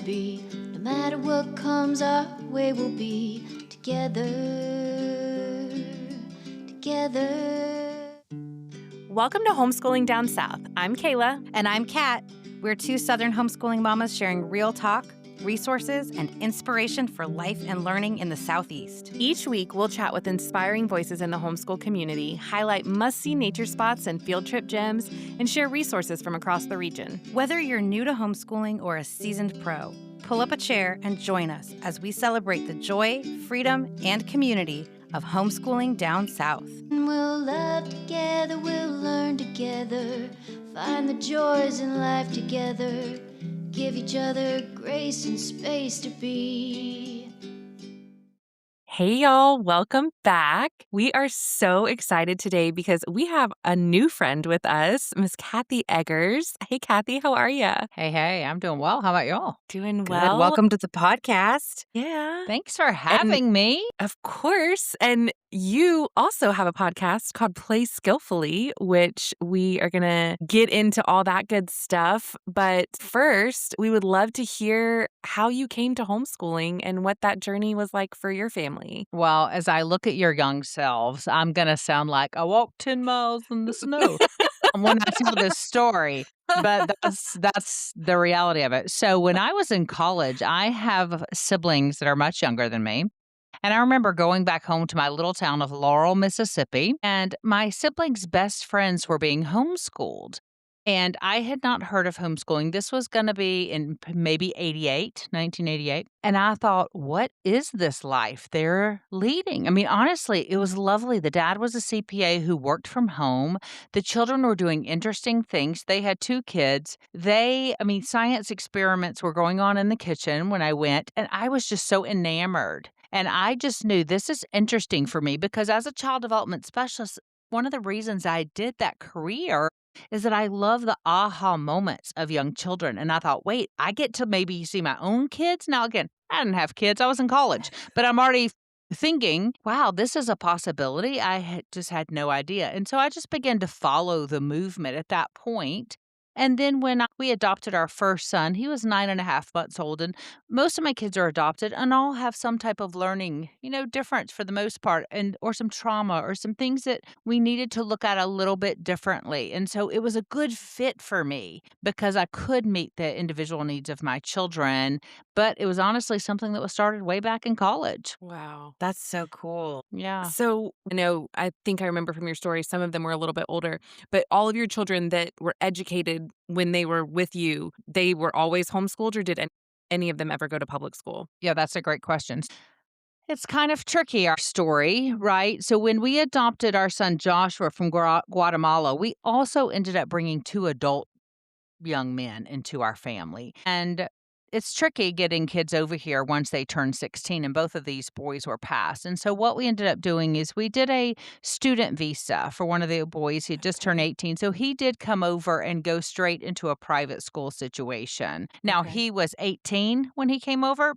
be. No matter what comes our way, we'll be together. Welcome to Homeschooling Down South. I'm Kayla. And I'm Kat. We're two Southern homeschooling mamas sharing real talk, resources, and inspiration for life and learning in the Southeast. Each week, we'll chat with inspiring voices in the homeschool community, highlight must-see nature spots and field trip gems, and share resources from across the region. Whether you're new to homeschooling or a seasoned pro, pull up a chair and join us as we celebrate the joy, freedom, and community of homeschooling down south. We'll laugh together, we'll learn together, find the joys in life together, give each other grace and space to be. Hey, y'all. Welcome back. We are so excited today because we have a new friend with us, Miss Kathy Eggers. Hey, Kathy, how are you? Hey, I'm doing well. How about y'all? Doing Good. well. Welcome to the podcast. Yeah. Thanks for having me. Of course. And you also have a podcast called Play Skillfully, which we are going to get into all that good stuff. But first, we would love to hear how you came to homeschooling and what that journey was like for your family. Well, as I look at your young selves, I'm going to sound like I walked 10 miles in the snow when I tell this story. But that's the reality of it. So when I was in college, I have siblings that are much younger than me. And I remember going back home to my little town of Laurel, Mississippi, and my siblings' best friends were being homeschooled. And I had not heard of homeschooling. This was going to be in maybe 1988. And I thought, what is this life they're leading? I mean, honestly, it was lovely. The dad was a CPA who worked from home. The children were doing interesting things. They had two kids. Science experiments were going on in the kitchen when I went, and I was just so enamored. And I just knew this is interesting for me because as a child development specialist, one of the reasons I did that career is that I love the aha moments of young children. And I thought, wait, I get to maybe see my own kids. Now, again, I didn't have kids. I was in college, but I'm already thinking, wow, this is a possibility. Just had no idea. And so I just began to follow the movement at that point. And then when we adopted our first son, he was 9.5 months old. And most of my kids are adopted and all have some type of learning, difference for the most part, or some trauma or some things that we needed to look at a little bit differently. And so it was a good fit for me because I could meet the individual needs of my children. But it was honestly something that was started way back in college. Wow. That's so cool. Yeah. So, I think I remember from your story, some of them were a little bit older, but all of your children that were educated when they were with you, they were always homeschooled, or did any of them ever go to public school? Yeah, that's a great question. It's kind of tricky, our story, right? So when we adopted our son Joshua from Guatemala, we also ended up bringing two adult young men into our family. And it's tricky getting kids over here once they turn 16, and both of these boys were passed. And so what we ended up doing is we did a student visa for one of the boys. He just turned 18. So he did come over and go straight into a private school situation. Now, Okay. he was 18 when he came over.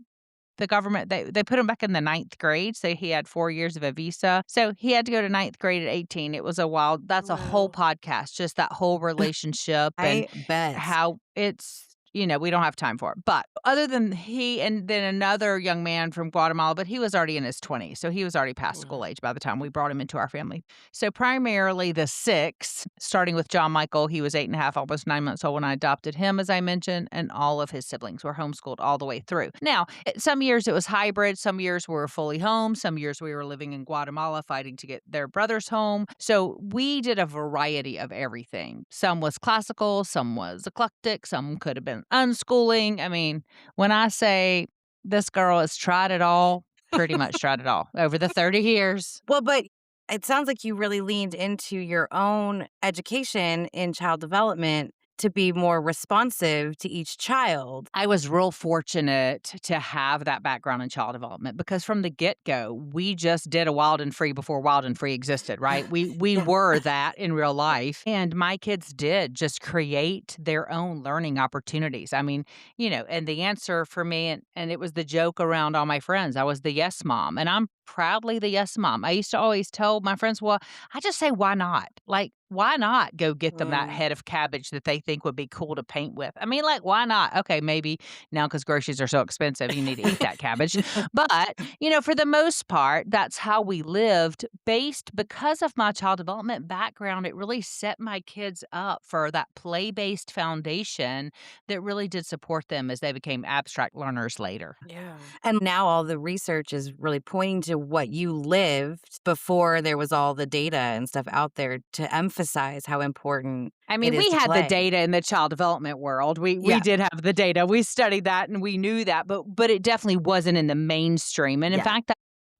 The government, they put him back in the 9th grade. So he had 4 years of a visa. So he had to go to 9th grade at 18. It was that's a whole podcast, just that whole relationship and I bet. how it's, we don't have time for it. But other than he and then another young man from Guatemala, but he was already in his 20s. So he was already past school age by the time we brought him into our family. So primarily the 6, starting with John Michael, he was 8.5, almost 9 months old when I adopted him, as I mentioned, and all of his siblings were homeschooled all the way through. Now, some years it was hybrid. Some years we were fully home. Some years we were living in Guatemala fighting to get their brothers home. So we did a variety of everything. Some was classical, some was eclectic, some could have been unschooling. I mean, when I say this girl has tried it all, pretty much tried it all over the 30 years. Well, but it sounds like you really leaned into your own education in child development to be more responsive to each child. I was real fortunate to have that background in child development because from the get-go, we just did a Wild and Free before Wild and Free existed, right? We were that in real life. And my kids did just create their own learning opportunities. I mean, and the answer for me, and it was the joke around all my friends, I was the yes mom. And I'm proudly the yes mom. I used to always tell my friends, well, I just say, why not? Like, why not go get them that Mm. head of cabbage that they think would be cool to paint with? I mean, like, why not? Okay, maybe now because groceries are so expensive, you need to eat that cabbage. But, for the most part, that's how we lived based because of my child development background. It really set my kids up for that play based foundation that really did support them as they became abstract learners later. Yeah. And now all the research is really pointing to what you lived before there was all the data and stuff out there to emphasize how important I it mean, is we to had the play. data in the child development world. We Yeah. did have the data. We studied that and we knew that, but it definitely wasn't in the mainstream. And in Yeah. fact,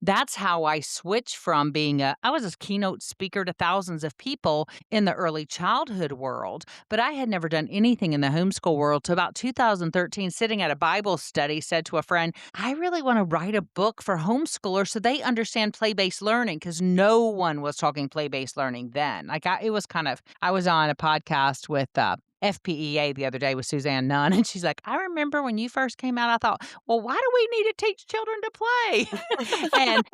that's how I switched from being I was a keynote speaker to thousands of people in the early childhood world, but I had never done anything in the homeschool world till about 2013, sitting at a Bible study, said to a friend, I really want to write a book for homeschoolers so they understand play-based learning because no one was talking play-based learning then. It was kind of, I was on a podcast with FPEA the other day with Suzanne Nunn, and she's like, I remember when you first came out, I thought, well, why do we need to teach children to play? And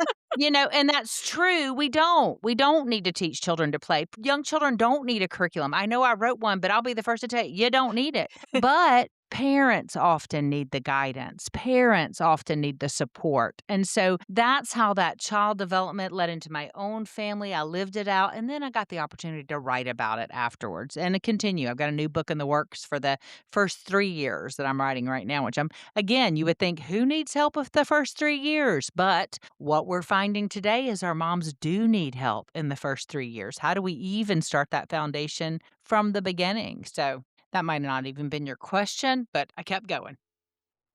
and that's true. We don't need to teach children to play. Young children don't need a curriculum. I know I wrote one, but I'll be the first to tell you, you don't need it. But parents often need the guidance. Parents often need the support. And so that's how that child development led into my own family. I lived it out, and then I got the opportunity to write about it afterwards and to continue. I've got a new book in the works for the first 3 years that I'm writing right now, which again, you would think, who needs help with the first 3 years? But what we're finding today is our moms do need help in the first 3 years. How do we even start that foundation from the beginning? So that might not even been your question, but I kept going.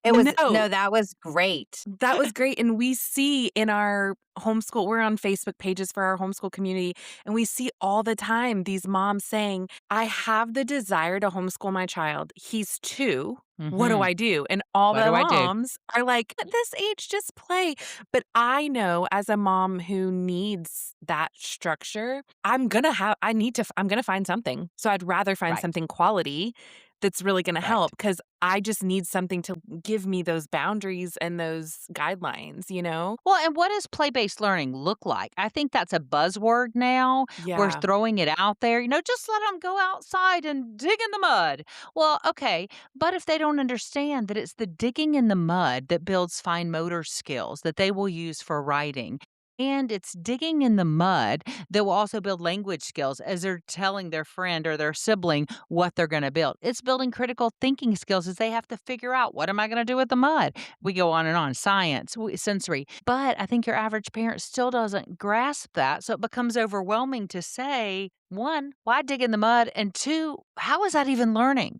It was No. that was great. That was great, and we see in our homeschool we're on Facebook pages for our homeschool community, and we see all the time these moms saying, "I have the desire to homeschool my child. He's 2. What do Mhm. I do?" And all What the do I do? moms are like, "At this age, just play." But I know as a mom who needs that structure, I'm gonna find something. So I'd rather find Right. something quality that's really gonna Right. help because I just need something to give me those boundaries and those guidelines, you know? Well, and what does play-based learning look like? I think that's a buzzword now. We're Yeah. throwing it out there, just let them go outside and dig in the mud. Well, okay, but if they don't understand that it's the digging in the mud that builds fine motor skills that they will use for writing, and it's digging in the mud that will also build language skills as they're telling their friend or their sibling what they're going to build. It's building critical thinking skills as they have to figure out, what am I going to do with the mud? We go on and on, science, sensory. But I think your average parent still doesn't grasp that. So it becomes overwhelming to say, one, why dig in the mud? And two, how is that even learning?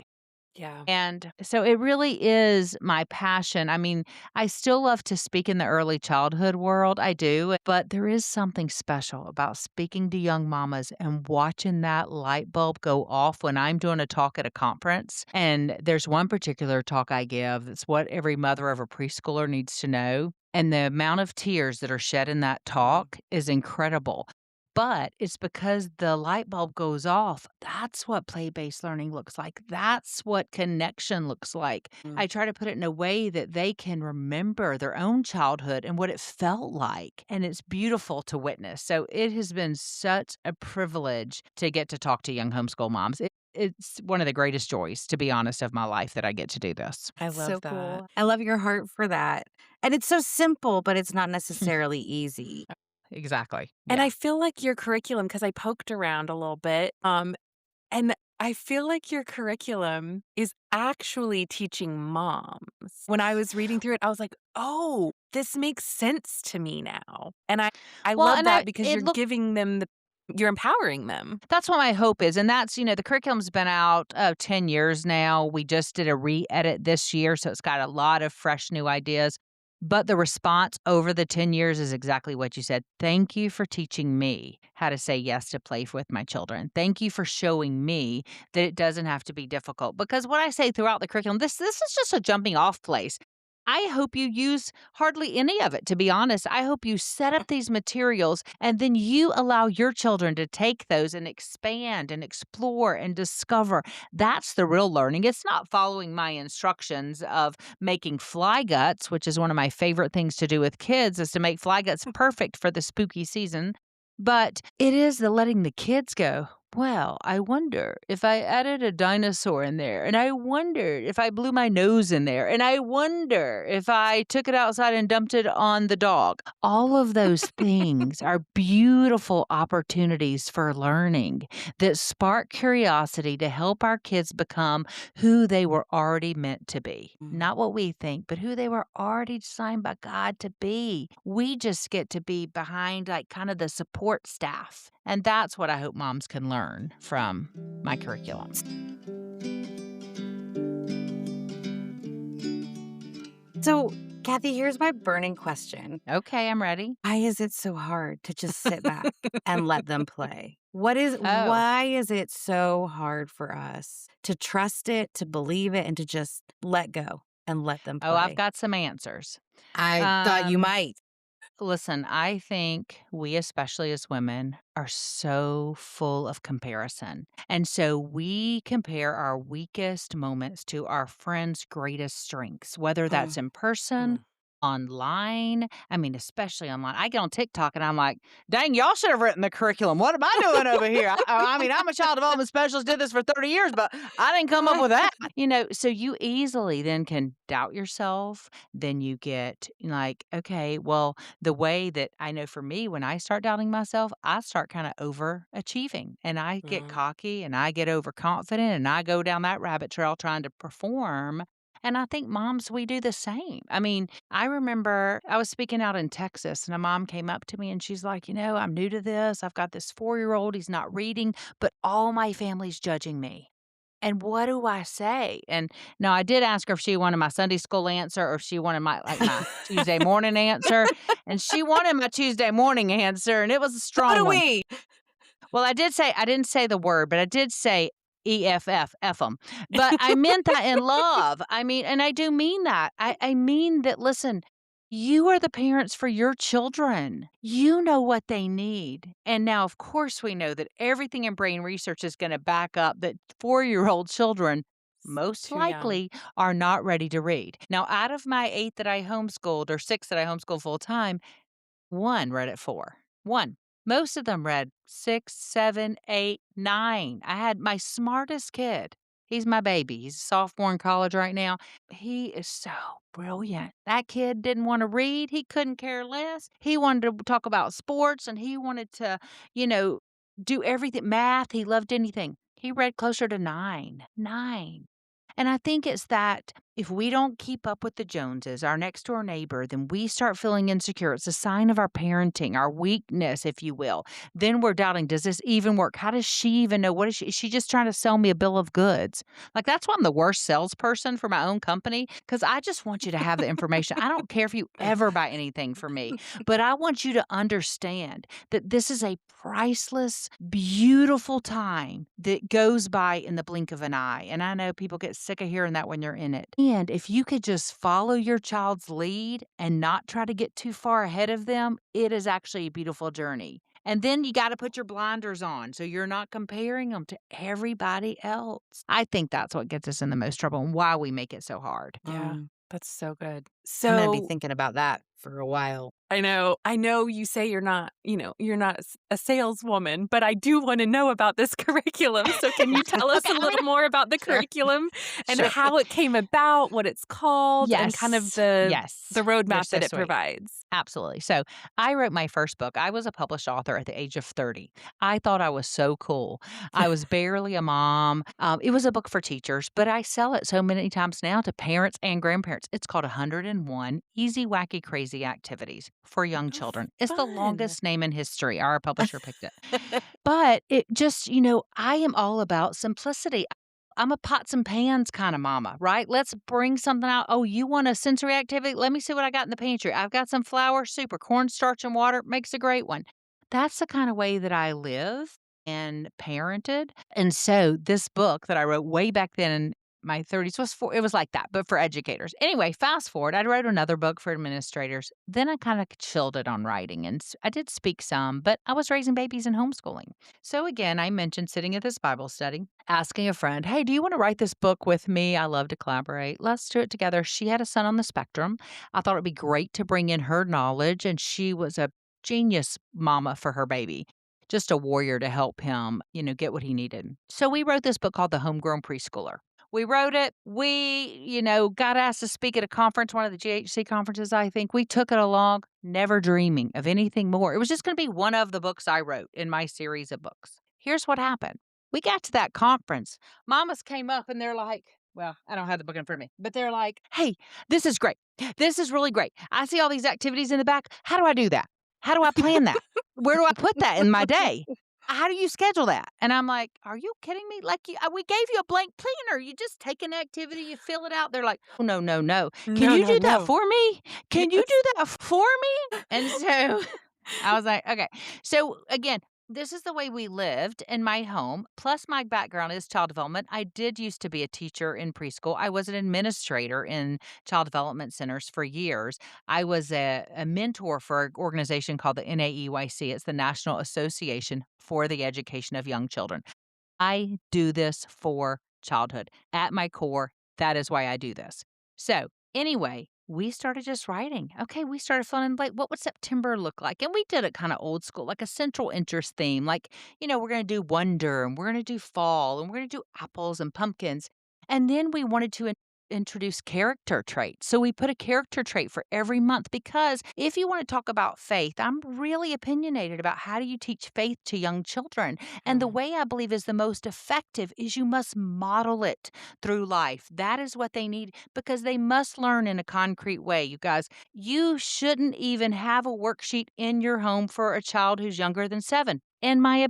Yeah. And so it really is my passion. I mean, I still love to speak in the early childhood world. I do. But there is something special about speaking to young mamas and watching that light bulb go off when I'm doing a talk at a conference. And there's one particular talk I give that's what every mother of a preschooler needs to know. And the amount of tears that are shed in that talk is incredible. But it's because the light bulb goes off. That's what play-based learning looks like. That's what connection looks like. Mm. I try to put it in a way that they can remember their own childhood and what it felt like. And it's beautiful to witness. So it has been such a privilege to get to talk to young homeschool moms. It's one of the greatest joys, to be honest, of my life that I get to do this. I So love that. cool. I love your heart for that. And it's so simple, but it's not necessarily easy. Exactly. And Yeah. I feel like your curriculum, because I poked around a little bit, and I feel like your curriculum is actually teaching moms. When I was reading through it, I was like, "Oh, this makes sense to me now." And I Well, love and that because it you're looked giving them you're empowering them. That's what my hope is, and that's the curriculum's been out, 10 years now. We just did a re-edit this year, so it's got a lot of fresh new ideas, but the response over the 10 years is exactly what you said. "Thank you for teaching me how to say yes to play with my children. Thank you for showing me that it doesn't have to be difficult." Because what I say throughout the curriculum, this is just a jumping off place. I hope you use hardly any of it, to be honest. I hope you set up these materials and then you allow your children to take those and expand and explore and discover. That's the real learning. It's not following my instructions of making fly guts, which is one of my favorite things to do with kids, is to make fly guts perfect for the spooky season. But it is the letting the kids go, well, I wonder if I added a dinosaur in there, and I wondered if I blew my nose in there, and I wonder if I took it outside and dumped it on the dog. All of those things are beautiful opportunities for learning that spark curiosity to help our kids become who they were already meant to be. Not what we think, but who they were already designed by God to be. We just get to be behind, like, kind of the support staff. And that's what I hope moms can learn from my curriculum. So, Kathy, here's my burning question. Okay, I'm ready. Why is it so hard to just sit back and let them play? Oh, Why is it so hard for us to trust it, to believe it, and to just let go and let them I've play? got some answers. I thought you Um, might. Listen, I think we, especially as women, are so full of comparison. And so we compare our weakest moments to our friends' greatest strengths, whether Mm, that's in person, mm. online. I mean, especially online. I get on TikTok and I'm like, dang, y'all should have written the curriculum. What am I doing over here? I mean, I'm a child development specialist, did this for 30 years, but I didn't come up with that. So you easily then can doubt yourself. Then you get like, okay, well, the way that I know for me, when I start doubting myself, I start kind of overachieving and I get Mhm. cocky and I get overconfident and I go down that rabbit trail trying to perform. And I think moms, we do the same. I mean, I remember I was speaking out in Texas and a mom came up to me and she's like, I'm new to this. I've got this 4-year old. He's not reading, but all my family's judging me. And what do I say? And now I did ask her if she wanted my Sunday school answer or if she wanted my Tuesday morning answer, and she wanted my Tuesday morning answer, and it was a So strong do one. we. Well, I didn't say the word, but I did say EFF, F them. But I meant that in love. I mean, and I do mean that. I mean that, listen, you are the parents for your children. You know what they need. And now, of course, we know that everything in brain research is going to back up that 4-year-old children most Too young. likely are not ready to read. Now, out of my 8 that I homeschooled or 6 that I homeschooled full time, one read at 4. One. Most of them read 6, 7, 8, 9. I had my smartest kid. He's my baby. He's a sophomore in college right now. He is so brilliant. That kid didn't want to read. He couldn't care less. He wanted to talk about sports and he wanted to, you know, do everything. Math. He loved anything. He read closer to 9. 9. And I think it's that if we don't keep up with the Joneses, our next door neighbor, then we start feeling insecure. It's a sign of our parenting, our weakness, if you will. Then we're doubting, does this even work? How does she even know? What is she just trying to sell me a bill of goods? Like, that's why I'm the worst salesperson for my own company because I just want you to have the information. I don't care if you ever buy anything from me, but I want you to understand that this is a priceless, beautiful time that goes by in the blink of an eye. And I know people get sick of hearing that when you're in it. And if you could just follow your child's lead and not try to get too far ahead of them, it is actually a beautiful journey. And then you got to put your blinders on so you're not comparing them to everybody else. I think that's what gets us in the most trouble and why we make it so hard. Yeah, Mm. that's so good. I'm gonna be So thinking about that for a while. I know you say you're not a saleswoman, but I do want to know about this curriculum. So can you tell us Okay, a little more about the sure. curriculum and Sure. how it came about, what it's called, and kind of Yes. the Yes. the You're roadmap so that it sweet. provides? Absolutely. So I wrote my first book. I was a published author at the age of 30. I thought I was so cool. I was barely a mom. It was a book for teachers, but I sell it so many times now to parents and grandparents. It's called 101 Easy, Wacky, Crazy Activities for Young Oh, Children. It's the fun. longest name in history. Our publisher picked it. But it just, I am all about simplicity. I'm a pots and pans kind of mama, right? Let's bring something out. Oh, you want a sensory activity? Let me see what I got in the pantry. I've got some flour, super cornstarch and water makes a great one. That's the kind of way that I live and parented. And so this book that I wrote way back then in my 30s was it was like that, but for educators. Anyway, fast forward, I wrote another book for administrators. Then I kind of chilled it on writing and I did speak some, but I was raising babies and homeschooling. So again, I mentioned sitting at this Bible study, asking a friend, "Hey, do you want to write this book with me? I love to collaborate. Let's do it together." She had a son on the spectrum. I thought it'd be great to bring in her knowledge, and she was a genius mama for her baby, just a warrior to help him, get what he needed. So we wrote this book called The Homegrown Preschooler. We wrote it. We, got asked to speak at a conference, one of the GHC conferences, I think. We took it along, never dreaming of anything more. It was just going to be one of the books I wrote in my series of books. Here's what happened. We got to that conference. Mamas came up and they're like, well, I don't have the book in front of me, but they're like, "Hey, this is great. This is really great. I see all these activities in the back. How do I do that? How do I plan that? Where do I put that in my day? How do you schedule that?" And I'm like, "Are you kidding me? Like, we gave you a blank planner. You just take an activity, you fill it out." They're like, "Oh, no, no, no. Can you do that for me? Can you do that for me?" And so I was like, okay. So again, this is the way we lived in my home. Plus, my background is child development. I did used to be a teacher in preschool. I was an administrator in child development centers for years. I was a mentor for an organization called the NAEYC. It's the National Association for the Education of Young Children. I do this for childhood. At my core, that is why I do this. So, anyway, we started just writing. Okay, we started filling like, what would September look like? And we did it kind of old school, like a central interest theme. Like, we're going to do wonder and we're going to do fall and we're going to do apples and pumpkins. And then we wanted to introduce character traits. So we put a character trait for every month because if you want to talk about faith, I'm really opinionated about how do you teach faith to young children. And the way I believe is the most effective is you must model it through life. That is what they need because they must learn in a concrete way, you guys. You shouldn't even have a worksheet in your home for a child who's younger than 7. In my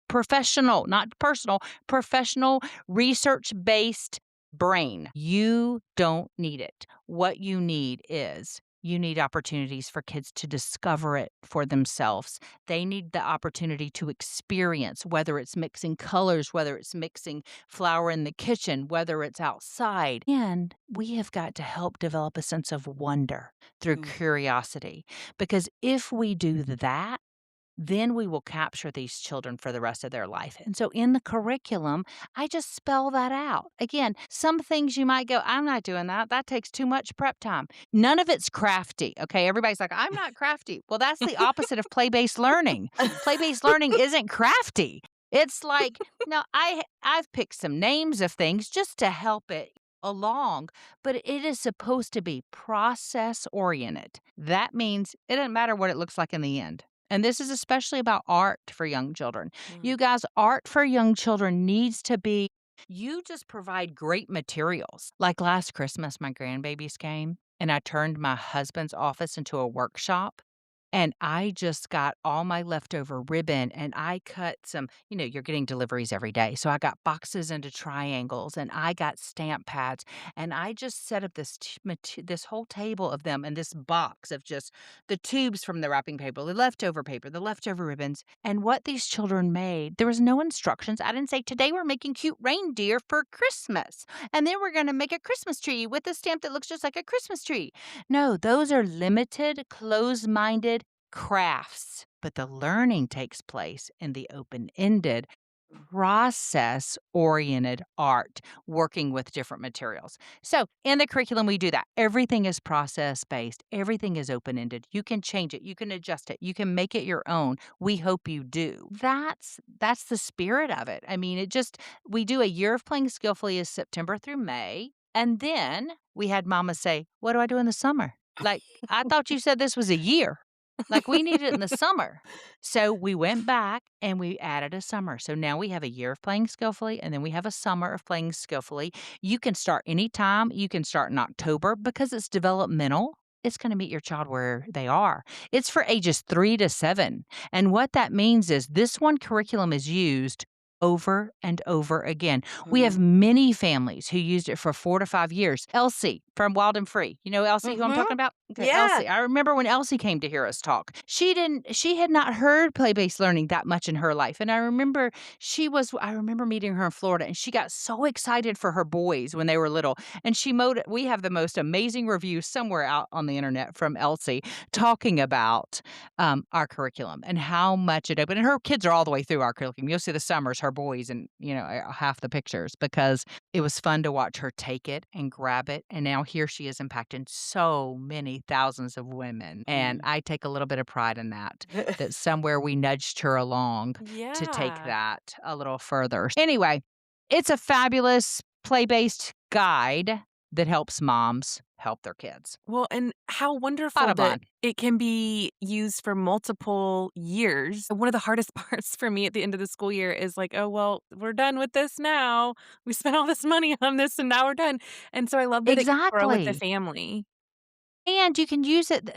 professional, not personal, professional research-based brain. You don't need it. What you need is you need opportunities for kids to discover it for themselves. They need the opportunity to experience, whether it's mixing colors, whether it's mixing flour in the kitchen, whether it's outside. And we have got to help develop a sense of wonder through curiosity. Because if we do that, then we will capture these children for the rest of their life. And so in the curriculum, I just spell that out. Again, some things you might go, "I'm not doing that. That takes too much prep time." None of it's crafty. Okay. Everybody's like, "I'm not crafty." Well, that's the opposite of play-based learning. Play-based learning isn't crafty. It's like, no, I've picked some names of things just to help it along, but it is supposed to be process oriented. That means it doesn't matter what it looks like in the end. And this is especially about art for young children. You guys, art for young children needs to be, you just provide great materials. Like last Christmas, my grandbabies came and I turned my husband's office into a workshop. And I just got all my leftover ribbon and I cut some, you're getting deliveries every day. So I got boxes into triangles and I got stamp pads and I just set up this whole table of them and this box of just the tubes from the wrapping paper, the leftover ribbons. And what these children made, there was no instructions. I didn't say, "Today we're making cute reindeer for Christmas. And then we're going to make a Christmas tree with a stamp that looks just like a Christmas tree." No, those are limited, closed-minded crafts, but the learning takes place in the open-ended, process-oriented art, working with different materials. So in the curriculum, we do that. Everything is process-based. Everything is open-ended. You can change it. You can adjust it. You can make it your own. We hope you do. That's the spirit of it. I mean, we do a year of playing skillfully is September through May. And then we had mama say, "What do I do in the summer?" Like, "I thought you said this was a year." Like, we need it in the summer. So we went back and we added a summer. So now we have a year of playing skillfully and then we have a summer of playing skillfully. You can start anytime. You can start in October because it's developmental. It's going to meet your child where they are. It's for ages 3 to 7. And what that means is this one curriculum is used over and over again. We have many families who used it for 4 to 5 years. Elsie from Wild and Free. You know Elsie, who I'm talking about? Okay, Yeah. Elsie. I remember when Elsie came to hear us talk. She had not heard play-based learning that much in her life. And I remember meeting her in Florida and she got so excited for her boys when they were little. And we have the most amazing review somewhere out on the internet from Elsie talking about our curriculum and how much it opened. And her kids are all the way through our curriculum. You'll see the summers, her boys, and half the pictures because it was fun to watch her take it and grab it, and now here she is impacting so many thousands of women, and I take a little bit of pride in that, that somewhere we nudged her along to take Yeah. that a little further. Anyway, it's a fabulous play-based guide that helps moms help their kids. Well, and how wonderful Bottom that line. it can be used for multiple years. One of the hardest parts for me at the end of the school year is like, oh, well, we're done with this now. We spent all this money on this and now we're done. And so I love that it can grow with the Exactly. family. And you can use it,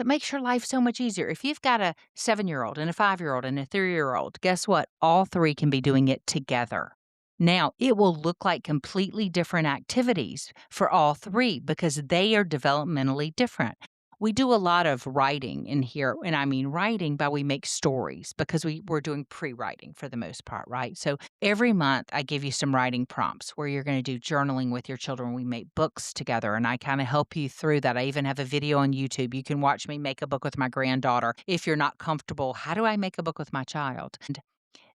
makes your life so much easier. If you've got a 7-year-old and a 5-year-old and a 3-year-old, guess what? All 3 can be doing it together. Now, it will look like completely different activities for all 3 because they are developmentally different. We do a lot of writing in here, and I mean writing by we make stories because we're doing pre-writing for the most part, right? So every month I give you some writing prompts where you're going to do journaling with your children. We make books together and I kind of help you through that. I even have a video on YouTube. You can watch me make a book with my granddaughter. If you're not comfortable, how do I make a book with my child?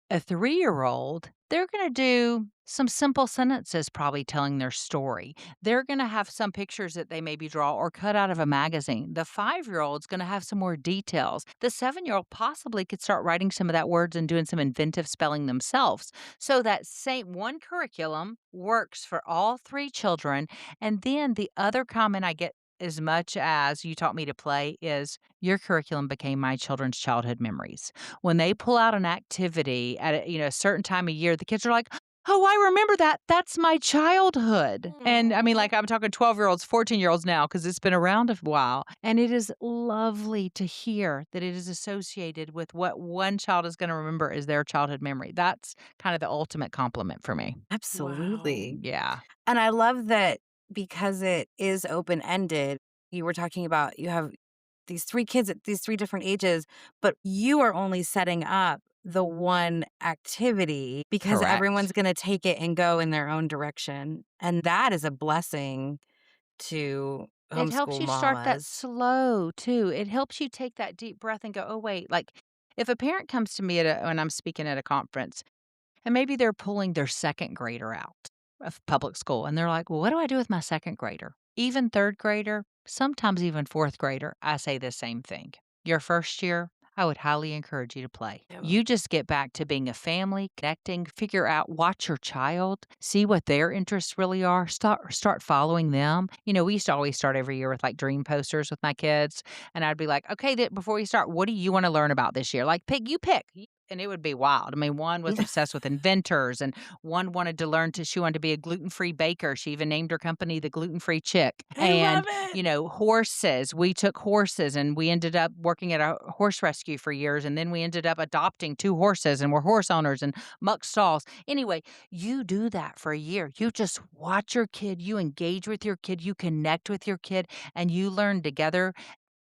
A 3-year-old, they're going to do some simple sentences, probably telling their story. They're going to have some pictures that they maybe draw or cut out of a magazine. The 5-year-old's going to have some more details. The 7-year-old possibly could start writing some of that words and doing some inventive spelling themselves. So that same one curriculum works for all 3 children. And then the other comment I get as much as you taught me to play is your curriculum became my children's childhood memories. When they pull out an activity at a certain time of year, the kids are like, "Oh, I remember that. That's my childhood." And I mean, Aw. like, I'm talking 12-year-olds, 14-year-olds now because it's been around a while. And it is lovely to hear that it is associated with what one child is going to remember as their childhood memory. That's kind of the ultimate compliment for me. Wow. Absolutely. Yeah. And I love that because it is open ended. You were talking about you have these 3 kids at these 3 different ages, but you are only setting up the one activity because everyone's Correct. gonna take it and go in their own direction, and that is a blessing to It helps homeschool you start that mamas. slow too. It helps you take that deep breath and go, "Oh, wait." Like, if a parent comes to me when I'm speaking at a conference and maybe they're pulling their second grader out of public school and they're like, "Well, what do I do with my second grader?" Even third grader, sometimes even fourth grader, I say the same thing. Your first year, I would highly encourage you to play. Yeah. You just get back to being a family, connecting, figure out, watch your child, see what their interests really are, start following them. We used to always start every year with like dream posters with my kids, and I'd be like, "Okay, before we start, what do you want to learn about this year? Like, you pick." And it would be wild. I mean, one was obsessed with inventors, and one wanted to she wanted to be a gluten-free baker. She even named her company the Gluten-Free Chick. I love And, it. horses. We took horses and we ended up working at a horse rescue for years. And then we ended up adopting 2 horses and we're horse owners and muck stalls. Anyway, you do that for a year. You just watch your kid, you engage with your kid, you connect with your kid, and you learn together.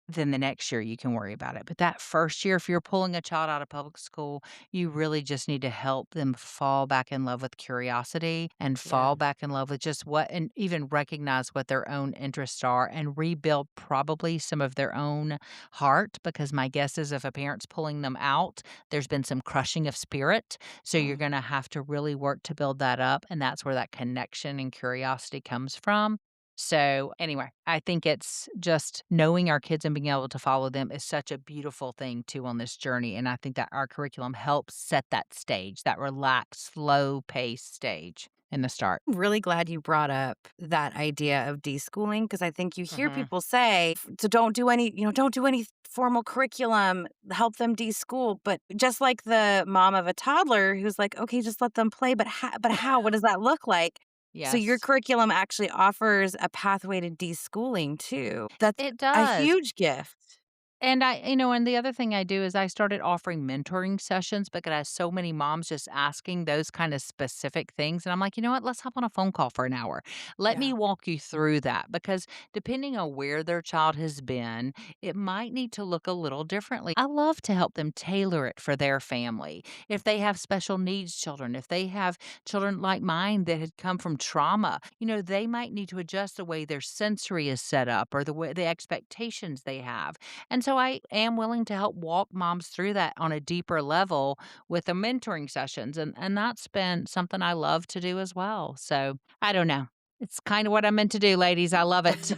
Then the next year you can worry about it. But that first year, if you're pulling a child out of public school, you really just need to help them fall back in love with curiosity and Yeah. fall back in love with just and even recognize what their own interests are and rebuild probably some of their own heart. Because my guess is if a parent's pulling them out, there's been some crushing of spirit. So you're Mm. going to have to really work to build that up. And that's where that connection and curiosity comes from. So, anyway, I think it's just knowing our kids and being able to follow them is such a beautiful thing too on this journey. And I think that our curriculum helps set that stage, that relaxed, slow pace stage in the start. I'm really glad you brought up that idea of deschooling because I think you hear Hmm. people say, "So don't do any formal curriculum, help them deschool." But just like the mom of a toddler who's like, "Okay, just let them play, but how? What does that look like?" So your Yes, curriculum actually offers a pathway to deschooling too. That's it a does. huge gift. And and the other thing I do is I started offering mentoring sessions because I have so many moms just asking those kind of specific things. And I'm like, you know what? Let's hop on a phone call for an hour. Let Yeah. me walk you through that because depending on where their child has been, it might need to look a little differently. I love to help them tailor it for their family. If they have special needs children, if they have children like mine that had come from trauma, they might need to adjust the way their sensory is set up or the expectations they have. And so I am willing to help walk moms through that on a deeper level with the mentoring sessions. And that's been something I love to do as well. So I don't know. It's kind of what I'm meant to do, ladies. I love it.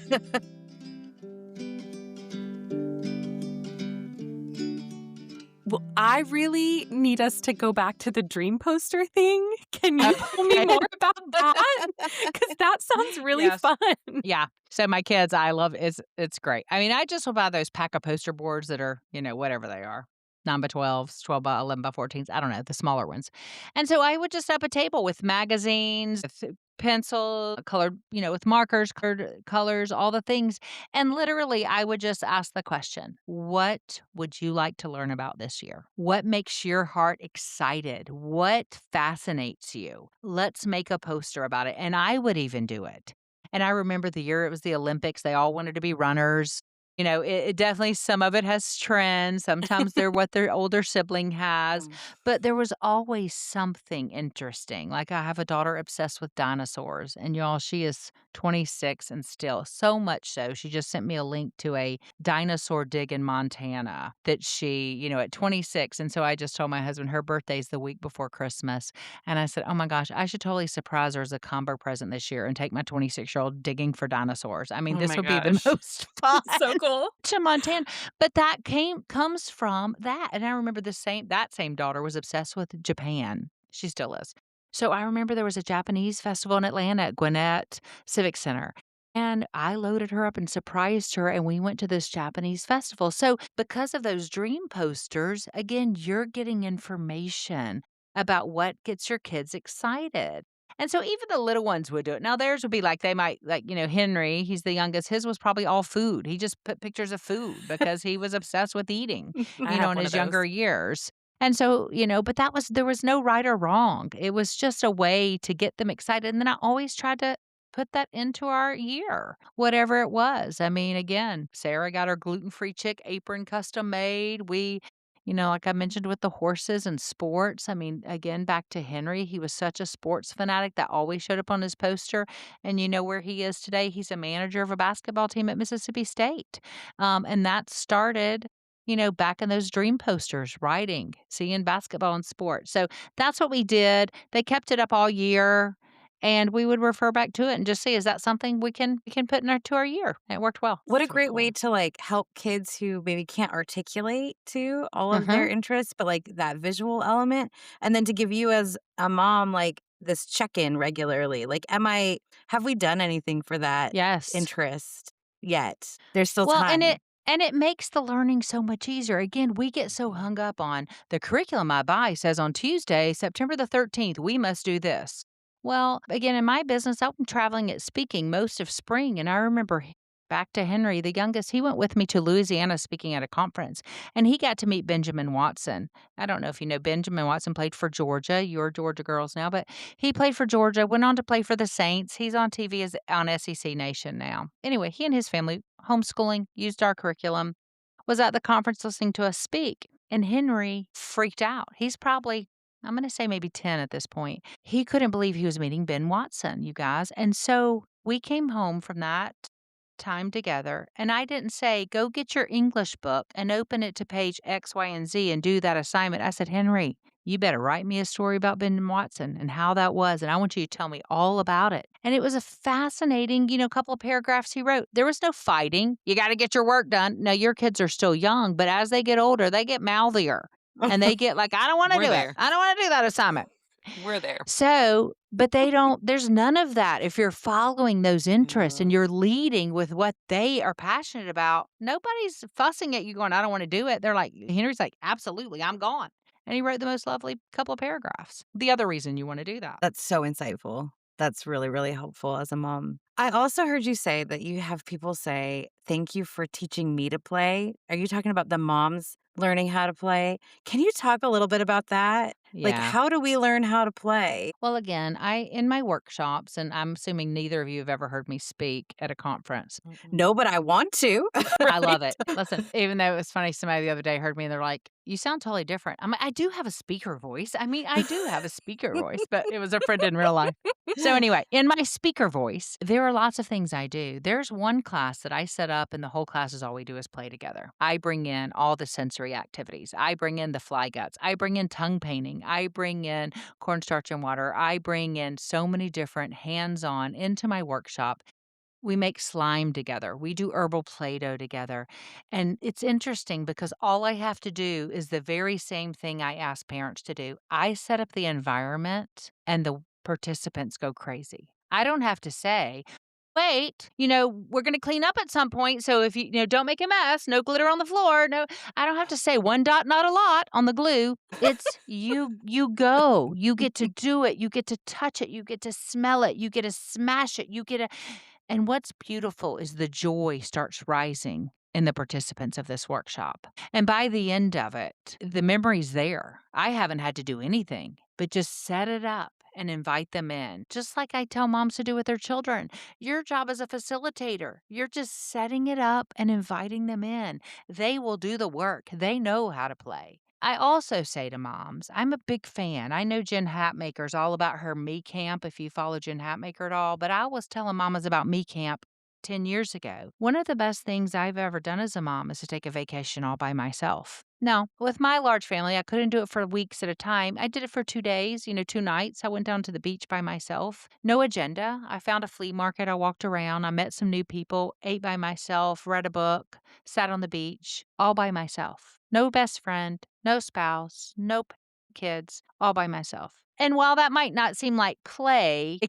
Well, I really need us to go back to the dream poster thing. Can you tell me Okay. more about that? Because that sounds really Yes. fun. Yeah. So my kids, I love it's great. I mean, I just will buy those pack of poster boards that are, whatever they are. 9 by 12s, 12 by 11 by 14s. I don't know, the smaller ones. And so I would just set up a table with magazines, with pencil, colored, with markers, colored colors, all the things. And literally, I would just ask the question, what would you like to learn about this year? What makes your heart excited? What fascinates you? Let's make a poster about it. And I would even do it. And I remember the year it was the Olympics, they all wanted to be runners. It definitely some of it has trends. Sometimes they're what their older sibling has, Mm. but there was always something interesting. Like I have a daughter obsessed with dinosaurs, and y'all, she is 26 and still so much so. She just sent me a link to a dinosaur dig in Montana that she, at 26. And so I just told my husband her birthday's the week before Christmas. And I said, oh my gosh, I should totally surprise her as a combo present this year and take my 26-year-old digging for dinosaurs. I mean, Oh this my would be the gosh. most fun So cool. to Montana. But that comes from that. And I remember that same daughter was obsessed with Japan. She still is. So I remember there was a Japanese festival in Atlanta at Gwinnett Civic Center. And I loaded her up and surprised her, and we went to this Japanese festival. So, because of those dream posters, again, you're getting information about what gets your kids excited. And so even the little ones would do it. Now theirs would be like they might like, Henry, he's the youngest, his was probably all food. He just put pictures of food because he was obsessed with eating, I have in one of his those. younger years. And so, but there was no right or wrong. It was just a way to get them excited. And then I always tried to put that into our year, whatever it was. I mean, again, Sarah got her gluten-free chick apron custom made. We like I mentioned with the horses and sports, I mean, again, back to Henry, he was such a sports fanatic that always showed up on his poster. And you know where he is today? He's a manager of a basketball team at Mississippi State. And that started, back in those dream posters, writing, seeing basketball and sports. So that's what we did. They kept it up all year. And we would refer back to it and just see, is that something we can put to our year? It worked well. What a So great way cool. to, like, help kids who maybe can't articulate to all of their Mhm. interests, but, like, that visual element, and then to give you as a mom, like, this check-in regularly. Like, have we done anything for that Yes. interest yet? There's still Well, and time. it makes the learning so much easier. Again, we get so hung up on the curriculum I buy says on Tuesday, September the 13th, we must do this. Well, again, in my business, I'm traveling at speaking most of spring. And I remember back to Henry, the youngest, he went with me to Louisiana speaking at a conference and he got to meet Benjamin Watson. I don't know if you know, Benjamin Watson played for Georgia. You're Georgia girls now, but he played for Georgia, went on to play for the Saints. He's on TV as on SEC Nation now. Anyway, he and his family homeschooling, used our curriculum, was at the conference listening to us speak. And Henry freaked out. He's probably, I'm going to say maybe 10 at this point. He couldn't believe he was meeting Ben Watson, you guys. And so we came home from that time together. And I didn't say, go get your English book and open it to page X, Y, and Z and do that assignment. I said, Henry, you better write me a story about Ben Watson and how that was. And I want you to tell me all about it. And it was a fascinating, couple of paragraphs he wrote. There was no fighting. You got to get your work done. No, your kids are still young, but as they get older, they get mouthier and they get like, I don't want to We're do it. there. I don't want to do that assignment. We're there. So, but they don't, there's none of that. If you're following those interests and Mhm. you're leading with what they are passionate about, nobody's fussing at you going, I don't want to do it. They're like, Henry's like, absolutely, I'm gone. And he wrote the most lovely couple of paragraphs. The other reason you want to do that. That's so insightful. That's really, really helpful as a mom. I also heard you say that you have people say, "Thank you for teaching me to play." Are you talking about the moms learning how to play? Can you talk a little bit about that? Like, Yeah. how do we learn how to play? Well, again, in my workshops, and I'm assuming neither of you have ever heard me speak at a conference. Mm-mm. No, but I want to. I love Right? it. Listen, even though it was funny, somebody the other day heard me and they're like, "You sound totally different." I'm like, "I do have a speaker voice. I mean, I do have a speaker voice," but it was a friend in real life. So anyway, in my speaker voice, there are lots of things I do. There's one class that I set up, and the whole class is all we do is play together. I bring in all the sensory activities. I bring in the fly guts. I bring in tongue painting. I bring in cornstarch and water. I bring in so many different hands on into my workshop. We make slime together. We do herbal Play Doh together. And it's interesting because all I have to do is the very same thing I ask parents to do. I set up the environment and the participants go crazy. I don't have to say, wait, we're going to clean up at some point. So if don't make a mess, no glitter on the floor. No, I don't have to say one dot, not a lot on the glue. It's you go, you get to do it. You get to touch it. You get to smell it. You get to smash it. And what's beautiful is the joy starts rising in the participants of this workshop. And by the end of it, the memory's there. I haven't had to do anything but just set it up and invite them in, just like I tell moms to do with their children. Your job as a facilitator, you're just setting it up and inviting them in. They will do the work, they know how to play. I also say to moms, I'm a big fan. I know Jen Hatmaker's all about her Me Camp, if you follow Jen Hatmaker at all, but I was telling mamas about Me Camp 10 years ago. One of the best things I've ever done as a mom is to take a vacation all by myself. Now, with my large family, I couldn't do it for weeks at a time. I did it for 2 days, 2 nights. I went down to the beach by myself. No agenda. I found a flea market. I walked around. I met some new people, ate by myself, read a book, sat on the beach, all by myself. No best friend, no spouse, no kids, all by myself. And while that might not seem like play,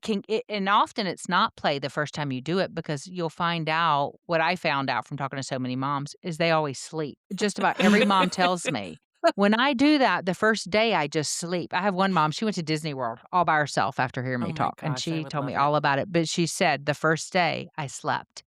and often it's not play the first time you do it because you'll find out what I found out from talking to so many moms is they always sleep. Just about every mom tells me when I do that, the first day I just sleep. I have one mom, she went to Disney World all by herself after hearing Oh me my talk, and gosh, I she would told me love it. all about it. But she said the first day I slept.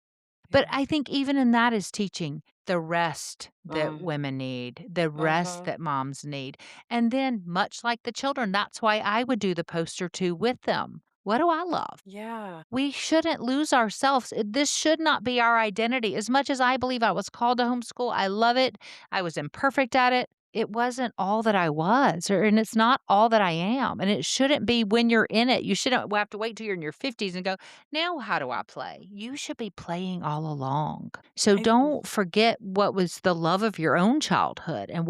But I think even in that is teaching the rest that Mm. women need, the rest Mhm. that moms need. And then, much like the children, that's why I would do the poster too with them. What do I love? Yeah. We shouldn't lose ourselves. This should not be our identity. As much as I believe I was called to homeschool, I love it. I was imperfect at it. It wasn't all that I was, and it's not all that I am. And it shouldn't be when you're in it. You shouldn't have to wait till you're in your 50s and go, now how do I play? You should be playing all along. So I don't forget what was the love of your own childhood and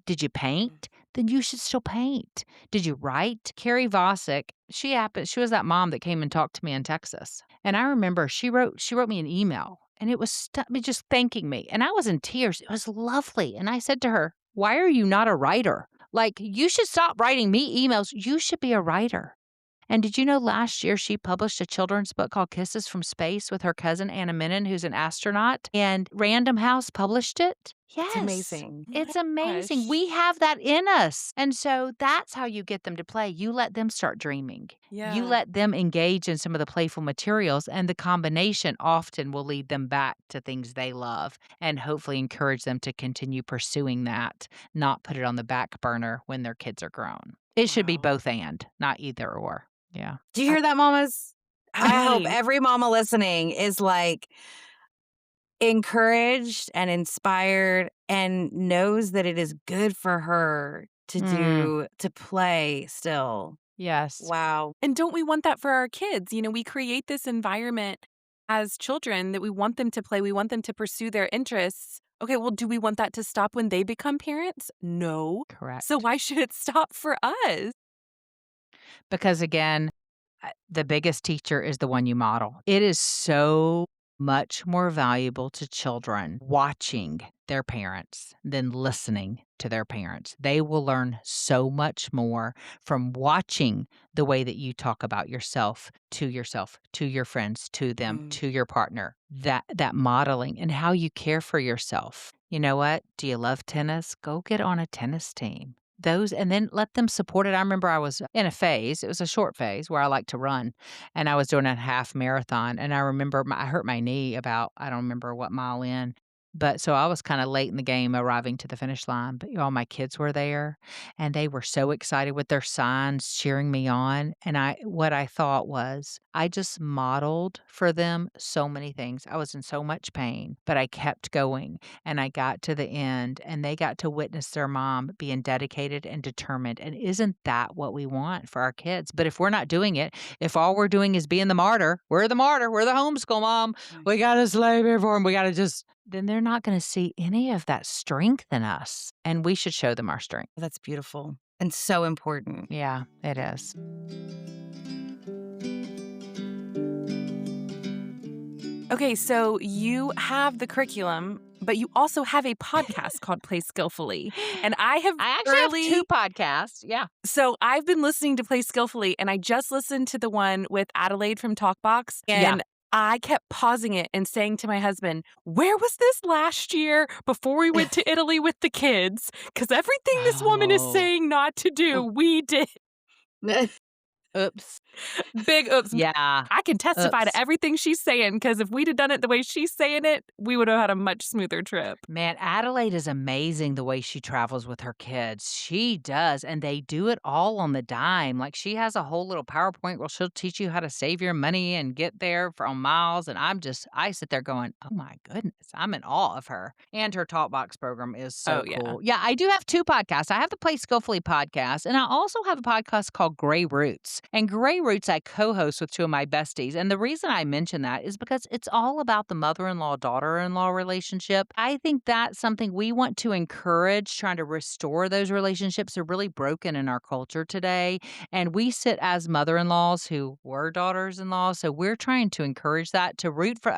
did you paint? Then you should still paint. Did you write? Carrie Vosick, she was that mom that came and talked to me in Texas. And I remember she wrote me an email and it was just thanking me. And I was in tears. It was lovely. And I said to her, "Why are you not a writer? Like you should stop writing me emails. You should be a writer." And did you know last year she published a children's book called Kisses from Space with her cousin Anna Menon, who's an astronaut, and Random House published it? It's Yes. amazing. Oh my It's amazing. gosh. We have that in us. And so that's how you get them to play. You let them start dreaming. You Yeah. let them engage in some of the playful materials, and the combination often will lead them back to things they love and hopefully encourage them to continue pursuing that, not put it on the back burner when their kids are grown. It should be Wow. both and, not either or. Yeah. Do you hear that, mamas? I I hope mean, every mama listening is like encouraged and inspired and knows that it is good for her Mm, to play still. yes, Wow. and don't we want that for our kids? We create this environment as children that we want them to play, we want them to pursue their interests. Okay, well, do we want that to stop when they become parents? No. So correct. why should it stop for us? Because again, the biggest teacher is the one you model. It is so much more valuable to children watching their parents than listening to their parents. They will learn so much more from watching the way that you talk about yourself, to your friends, to them, Mm. to your partner. That modeling and how you care for yourself. You know what? Do you love tennis? Go get on a tennis team. those and then let them support it. I remember I was in a phase, it was a short phase where I like to run, and I was doing a half marathon, and I remember I hurt my knee about, I don't remember what mile in, but so I was kinda late in the game arriving to the finish line, but all my kids were there, and they were so excited with their signs cheering me on, and what I thought was, I just modeled for them so many things. I was in so much pain, but I kept going, and I got to the end, and they got to witness their mom being dedicated and determined, and isn't that what we want for our kids? But if we're not doing it, if all we're doing is being the martyr, we're the martyr, we're the homeschool mom, we gotta slave here for them, we gotta just then they're not gonna see any of that strength in us, and we should show them our strength. That's beautiful and so important. Yeah, it is. Okay, so you have the curriculum, but you also have a podcast called Play Skillfully. And I have I actually have 2 podcasts, yeah. So I've been listening to Play Skillfully, and I just listened to the one with Adelaide from Talkbox. Yeah. And I kept pausing it and saying to my husband, where was this last year before we went to Italy with the kids? Because everything this woman is Oh. saying not to do, we did. Oops. Big oops. Yeah. I can testify Oops. to everything she's saying, because if we'd have done it the way she's saying it, we would have had a much smoother trip. Man, Adelaide is amazing the way she travels with her kids. She does, and they do it all on the dime. Like, she has a whole little PowerPoint where she'll teach you how to save your money and get there for on miles, and I sit there going, "Oh my goodness." I'm in awe of her. And her Talkbox program is so Oh, yeah. cool. Yeah, I do have 2 podcasts. I have the Play Skillfully podcast, and I also have a podcast called Gray Roots. And Gray Roots I co-host with 2 of my besties, and the reason I mention that is because it's all about the mother-in-law, daughter-in-law relationship. I think that's something we want to encourage, trying to restore those relationships. They're really broken in our culture today, and we sit as mother-in-laws who were daughters-in-law, so we're trying to encourage that, to root for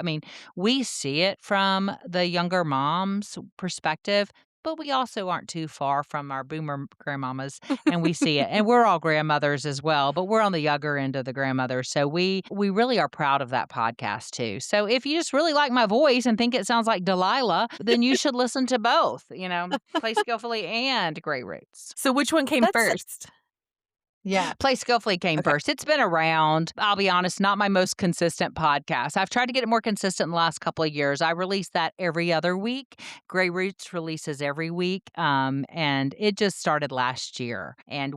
we see it from the younger mom's perspective, but we also aren't too far from our boomer grandmamas, and we see it. And we're all grandmothers as well, but we're on the younger end of the grandmothers. So we really are proud of that podcast too. So if you just really like my voice and think it sounds like Delilah, then you should listen to both, Play Skillfully and Grey Roots. So which one came first? Yeah. Play Skillfully came first. It's been around. I'll be honest, not my most consistent podcast. I've tried to get it more consistent in the last couple of years. I release that every other week. Grey Roots releases every week. And it just started last year. And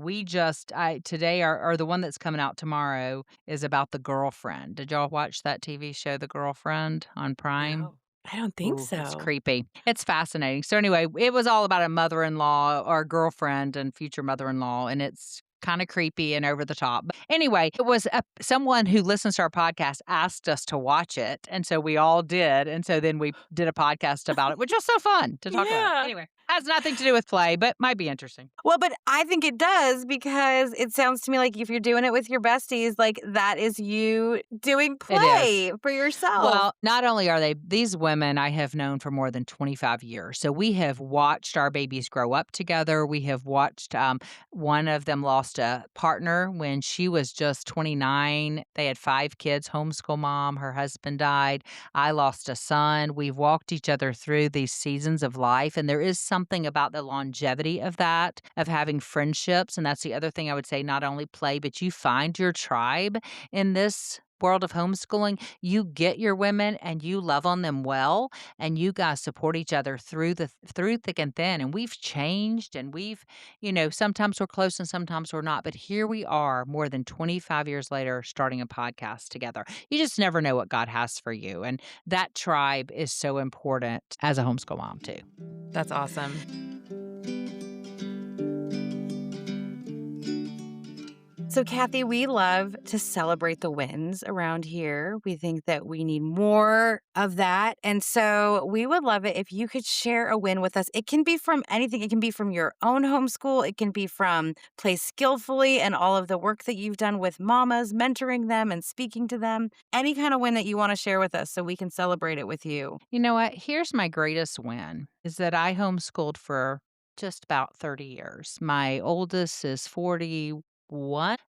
today, or the one that's coming out tomorrow is about The Girlfriend. Did y'all watch that TV show, The Girlfriend, on Prime? No, I don't think Ooh, so. it's creepy. It's fascinating. So anyway, it was all about a mother-in-law or girlfriend and future mother-in-law, and it's kind of creepy and over the top. But anyway, it was someone who listens to our podcast asked us to watch it, and so we all did, and so then we did a podcast about it, which was so fun to talk about. Yeah. Anyway, has nothing to do with play, but might be interesting. Well, but I think it does, because it sounds to me like if you're doing it with your besties, like that is you doing play for yourself. Well, not only are these women I have known for more than 25 years. So we have watched our babies grow up together. We have watched one of them lost a partner when she was just 29. They had 5 kids, homeschool mom. Her husband died. I lost a son. We've walked each other through these seasons of life. And there is something about the longevity of that, of having friendships. And that's the other thing I would say, not only play, but you find your tribe in this world of homeschooling. You get your women and you love on them well, and you guys support each other through thick and thin. And we've changed, and sometimes we're close and sometimes we're not, but here we are more than 25 years later starting a podcast together. You just never know what God has for you, and that tribe is so important as a homeschool mom too. That's awesome. So, Kathy, we love to celebrate the wins around here. We think that we need more of that. And so we would love it if you could share a win with us. It can be from anything. It can be from your own homeschool. It can be from Play Skillfully and all of the work that you've done with mamas, mentoring them and speaking to them. Any kind of win that you want to share with us so we can celebrate it with you. You know what? Here's my greatest win is that I homeschooled for just about 30 years. My oldest is 41.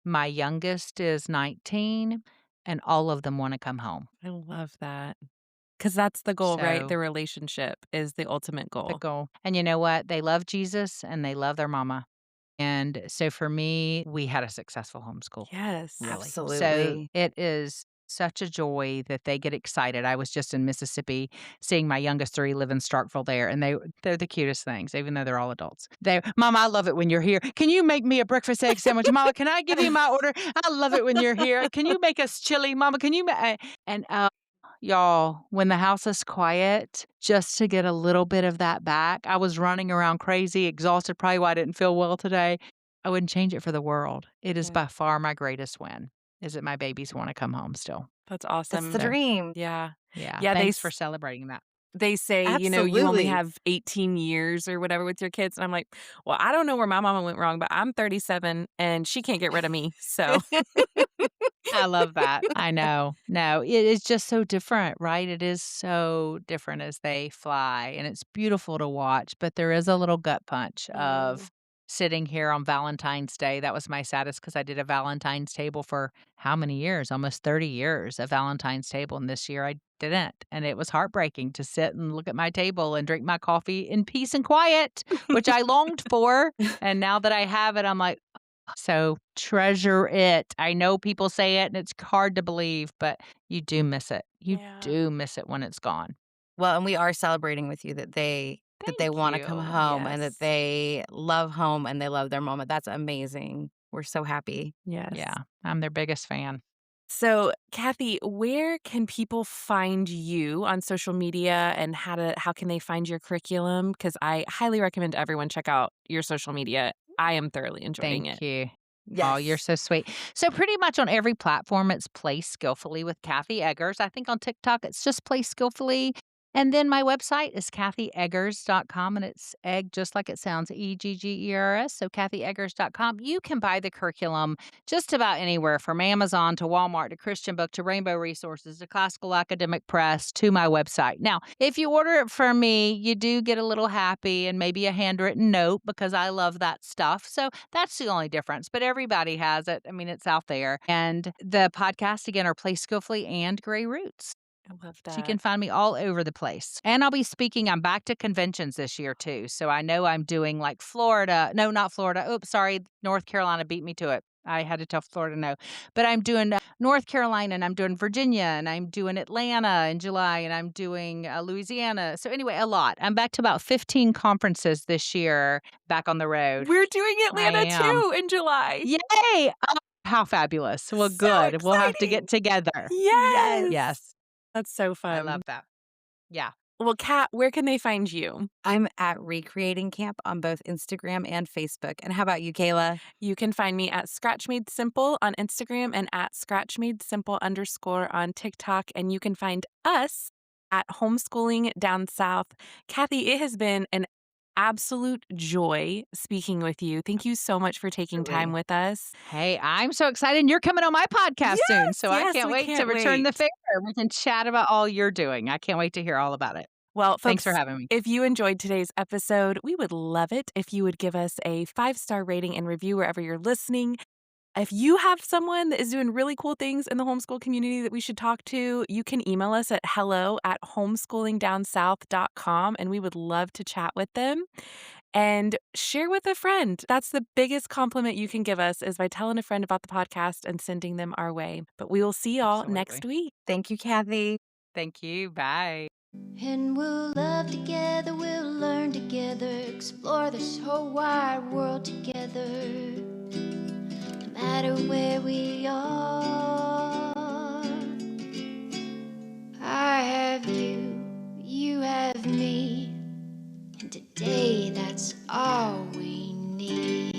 My youngest is 19, and all of them want to come home. I love that. Because that's the goal, right? So- The relationship is the ultimate goal. The goal. And you know what? They love Jesus and they love their mama. And so for me, we had a successful homeschool. Yes. Really. So Absolutely. it is such a joy that they get excited. I was just in Mississippi seeing my youngest 3 live in Starkville there, and they're the cutest things, even though they're all adults. Mama, I love it when you're here. Can you make me a breakfast egg sandwich? Mama, can I give you my order? I love it when you're here. Can you make us chili? Mama, can you and y'all, when the house is quiet, just to get a little bit of that back, I was running around crazy, exhausted, probably why I didn't feel well today. I wouldn't change it for the world. It is Yeah. by far my greatest win, is that my babies wanna come home still. That's That's awesome. the So, dream. Yeah. yeah, Yeah, thanks for celebrating that. they say, you only Absolutely. have 18 years or whatever with your kids, and I'm like, "Well, I don't know where my mama went wrong, but I'm 37 and she can't get rid of me." So, I love that. I know. No, it is just so different, right? It is so different as they fly, and it's beautiful to watch, but there is a little gut punch oh, of sitting here on Valentine's Day. That was my saddest because I did a Valentine's table for how many years? Almost 30 years, a Valentine's table, and this year I didn't, and it was heartbreaking to sit and look at my table and drink my coffee in peace and quiet, which I longed for, and now that I have it, I'm like, so treasure it. I know people say it and it's hard to believe, but you do miss it. You yeah. do miss it when it's gone. Well, and we are celebrating with you that they Thank wanna come you. home and that Yes. they love home and they love their moment. That's amazing. We're so happy. Yes. Yeah, I'm their biggest fan. So, Kathy, where can people find you on social media and how can they find your curriculum? Because I highly recommend everyone check out your social media. I am thoroughly enjoying Thank it. you. Oh, you're Yes. so sweet. So pretty much on every platform, it's Play Skillfully with Kathy Eggers. I think on TikTok, it's just Play Skillfully. And then my website is kathyeggers.com, and it's egg just like it sounds, Eggers. So kathyeggers.com. You can buy the curriculum just about anywhere from Amazon to Walmart to Christian Book to Rainbow Resources to Classical Academic Press to my website. Now, if you order it from me, you do get a little happy and maybe a handwritten note because I love that stuff. So that's the only difference. But everybody has it. I mean, it's out there. And the podcast, again, are Play Skillfully and Gray Roots. I love So you that. can find me all over the place. And I'll be speaking. I'm back to conventions this year too. So I know I'm doing like Florida. No, not Florida. Oops, sorry. North Carolina beat me to it. I had to tell Florida no. But I'm doing North Carolina and I'm doing Virginia and I'm doing Atlanta in July and I'm doing Louisiana. So anyway, a lot. I'm back to about 15 conferences this year back on the road. We're doing I Atlanta am. too in July. Yay! Oh, how fabulous. Well, So good. We'll have to get exciting. together. Yes. Yes. That's so I fun. love that. Yeah. Well, Kat, where can they find you? I'm at Recreating Camp on both Instagram and Facebook. And how about you, Kayla? You can find me at Scratch Made Simple on Instagram and at Scratch Made Simple _ on TikTok. And you can find us at Homeschooling Down South. Kathy, it has been an absolute joy speaking with you. Thank you so much for taking time Absolutely. with us. Hey, I'm so excited. And you're coming on my podcast soon. So I Yes, can't we wait to can't return the wait. favor. We can chat about all you're doing. I can't wait to hear all about it. Well, Thanks for folks, having me. if you enjoyed today's episode, we would love it if you would give us a 5-star rating and review wherever you're listening. If you have someone that is doing really cool things in the homeschool community that we should talk to, you can email us at hello@homeschoolingdownsouth.com, and we would love to chat with them. And share with a friend. That's the biggest compliment you can give us is by telling a friend about the podcast and sending them our way. But we will see y'all next Absolutely. week. Thank you, Kathy. Thank you. Bye. And we'll love together, we'll learn together, explore this whole wide world together. No matter where we are, I have you, you have me, and today that's all we need.